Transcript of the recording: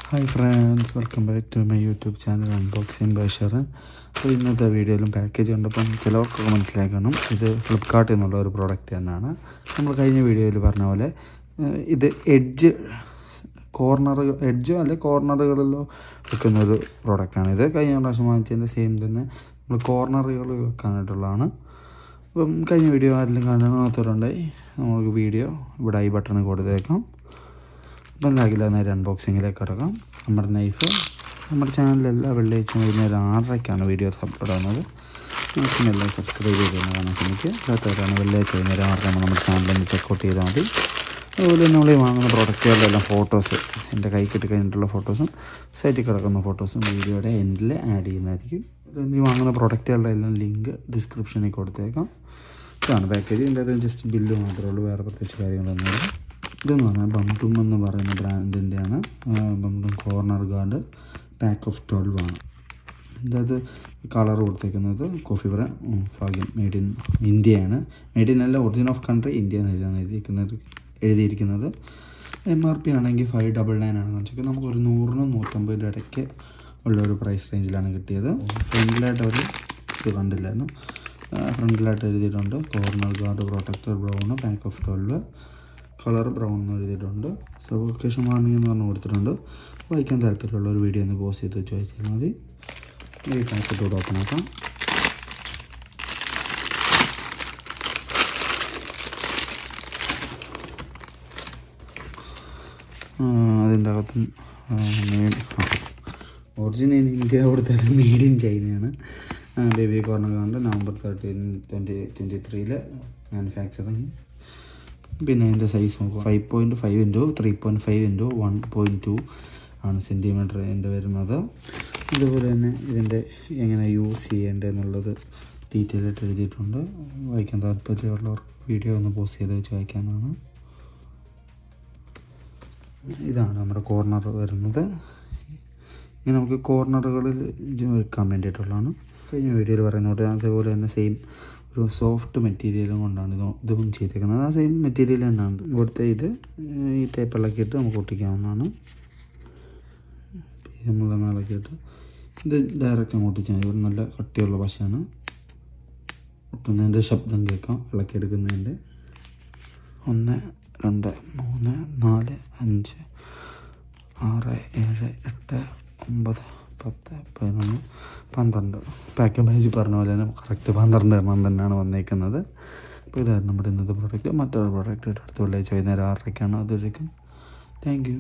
Hi friends, welcome back to my YouTube channel unboxing by Sherin. അപ്പോൾ ഇന്നത്തെ വീഡിയോയിലും package കണ്ടപ്പം ചിലവർക്കൊക്കെ മനസ്സിലാക്കണം ഇത് ഫ്ലിപ്കാർട്ടിൽ നിന്നുള്ള ഒരു പ്രോഡക്റ്റ് തന്നെയാണ്. നമ്മൾ കഴിഞ്ഞ വീഡിയോയിൽ പറഞ്ഞ പോലെ ഇത് കോർണറുകളിലോ വെക്കുന്നൊരു പ്രോഡക്റ്റാണ്. ഇത് കഴിഞ്ഞ പ്രാവശ്യം വാങ്ങിച്ചതിൻ്റെ സെയിം തന്നെ നമ്മൾ കോർണറുകൾ വെക്കാനായിട്ടുള്ളതാണ്. അപ്പം കഴിഞ്ഞ വീഡിയോ ആരെങ്കിലും കാണാനാത്തവരുണ്ടായി നമുക്ക് വീഡിയോ ഇവിടെ ഐ ബട്ടൺ കൊടുത്തേക്കാം. അപ്പം ലാഗില്ല, നേരെ അൺബോക്സിങ്ങിലേക്ക് കിടക്കാം. നമ്മുടെ നൈഫ് നമ്മുടെ ചാനലിലെല്ലാം വെള്ളിയാഴ്ച വൈകുന്നേരം 6:30ക്കാണ് വീഡിയോസ് അപ്ലോഡ് ആവുന്നത്. മാക്സിമെല്ലാം സബ്സ്ക്രൈബ് ചെയ്തെന്ന് കാണാൻ ശ്രമിക്കുക. അല്ലാത്തവരാണ് വെള്ളിയാഴ്ച വൈകുന്നേരം 6:30 നമ്മുടെ ചാനലൊന്ന് ചെക്കൗട്ട് ചെയ്താൽ മതി. അതുപോലെ നമ്മൾ ഈ വാങ്ങുന്ന പ്രോഡക്റ്റുകളുടെല്ലാം ഫോട്ടോസ്, എൻ്റെ കൈ കിട്ടി കഴിഞ്ഞിട്ടുള്ള ഫോട്ടോസും സൈറ്റിൽ കിടക്കുന്ന ഫോട്ടോസും വീഡിയോയുടെ എൻഡിൽ ആഡ് ചെയ്യുന്നതായിരിക്കും. ഈ വാങ്ങുന്ന പ്രോഡക്റ്റുകളുടെ എല്ലാം ലിങ്ക് ഡിസ്ക്രിപ്ഷനിൽ കൊടുത്തേക്കാം. ഇതാണ് പാക്കേജ്. ഇതിൻ്റെ അത് ജസ്റ്റ് ബില്ല് മാത്രമേ ഉള്ളൂ, വേറെ പ്രത്യേകിച്ച് കാര്യങ്ങളൊന്നുമില്ല. ഇതെന്ന് പറഞ്ഞാൽ ബംടും എന്ന് പറയുന്ന ബ്രാൻഡിൻ്റെയാണ്. ബംടും കോർണർ ഗാർഡ് പാക്ക് ഓഫ് 12 ആണ്. ഇതിൻ്റെ അത് കളർ കൊടുത്തേക്കുന്നത് കോഫി ഭാഗ്യം മെയ്ഡ് ഇൻ ഇന്ത്യയാണ്. മെയ്ഡ് ഇൻ അല്ല, ഒറിജിൻ ഓഫ് കൺട്രി ഇന്ത്യ എന്നാണ് എഴുതിയിരിക്കുന്നത്. MRP ആണെങ്കിൽ 599 ആണ് കാണിച്ചത്. നമുക്കൊരു 100-നും 150 ഇടയ്ക്ക് ഉള്ളൊരു പ്രൈസ് റേഞ്ചിലാണ് കിട്ടിയത്. ഫ്രണ്ടിലായിട്ട് അവർ ഇത് കണ്ടില്ലായിരുന്നു. ഫ്രണ്ടിലായിട്ട് എഴുതിയിട്ടുണ്ട് corner guard protector brown pack of 12 colour brown എന്ന് എഴുതിയിട്ടുണ്ട്. സഫോക്കേഷൻ വാർണിംഗ് എന്ന് പറഞ്ഞ് കൊടുത്തിട്ടുണ്ട്. വായിക്കാൻ താല്പര്യമുള്ള ഒരു വീഡിയോ ഒന്ന് പോസ്റ്റ് ചെയ്ത് വെച്ച് വായിച്ചാൽ മതി. ഈ പാക്കറ്റോട് ഓപ്പൺ ആക്കാം. അതിൻ്റെ അകത്തും ഒറിജിനൽ ഇന്ത്യ കൊടുത്താലും മെയ്ഡ് ഇൻ ചൈനയാണ്. Baby corner guard November 13, 2023 manufacturing. പിന്നെ അതിൻ്റെ സൈസ് നോക്കുക, 5.5 × 3.5 × 1.2 ആണ് സെൻറ്റിമീറ്റർ ഇതിൻ്റെ വരുന്നത്. അതുപോലെ തന്നെ ഇതിൻ്റെ എങ്ങനെ യൂസ് ചെയ്യേണ്ടതെന്നുള്ളത് ഡീറ്റെയിൽ ആയിട്ട് എഴുതിയിട്ടുണ്ട്. വായിക്കാൻ താല്പര്യമുള്ളവർ വീഡിയോ ഒന്ന് പോസ്റ്റ് ചെയ്ത് വെച്ച് വായിക്കാവുന്നതാണ്. ഇതാണ് നമ്മുടെ കോർണർ വരുന്നത്. ഇങ്ങനെ നമുക്ക് കോർണറുകളിൽ വെക്കാൻ വേണ്ടിയിട്ടുള്ളതാണ്. കഴിഞ്ഞ വീഡിയോയിൽ പറയുന്നത് അതേപോലെ തന്നെ സെയിം ഒരു സോഫ്റ്റ് മെറ്റീരിയലും കൊണ്ടാണ് ഇതും ചെയ്തേക്കുന്നത്. ആ സെയിം മെറ്റീരിയൽ തന്നെയാണ് ഇവിടുത്തെ. ഇത് ഈ ടൈപ്പ് ഇളക്കിയിട്ട് നമുക്ക് ഒട്ടിക്കാവുന്നതാണ്. നമ്മൾ ഇളക്കിയിട്ട് ഇത് ഡയറക്റ്റ് അങ്ങ് ഒട്ടിച്ചാൽ ഇവിടെ നല്ല കട്ടിയുള്ള പശയാണ്. ഒട്ടുന്നതിൻ്റെ ശബ്ദം കേൾക്കാം ഇളക്കിയെടുക്കുന്നതിൻ്റെ. 1, 2, 3, 4, 5, 6, 7, 8, 9, 10, 11, 12 പാക്കേജ് പറഞ്ഞ പോലെ തന്നെ കറക്റ്റ് 12 എണ്ണം തന്നെയാണ് വന്നേക്കുന്നത്. അപ്പോൾ ഇതായിരുന്നു നമ്മുടെ ഇന്നത്തെ പ്രോഡക്റ്റ്. മറ്റൊരു പ്രോഡക്റ്റ് അടുത്ത വെള്ളിയാഴ്ച വൈകുന്നേരം 6:30ക്കാണ്. അതുവരേക്കും താങ്ക് യു.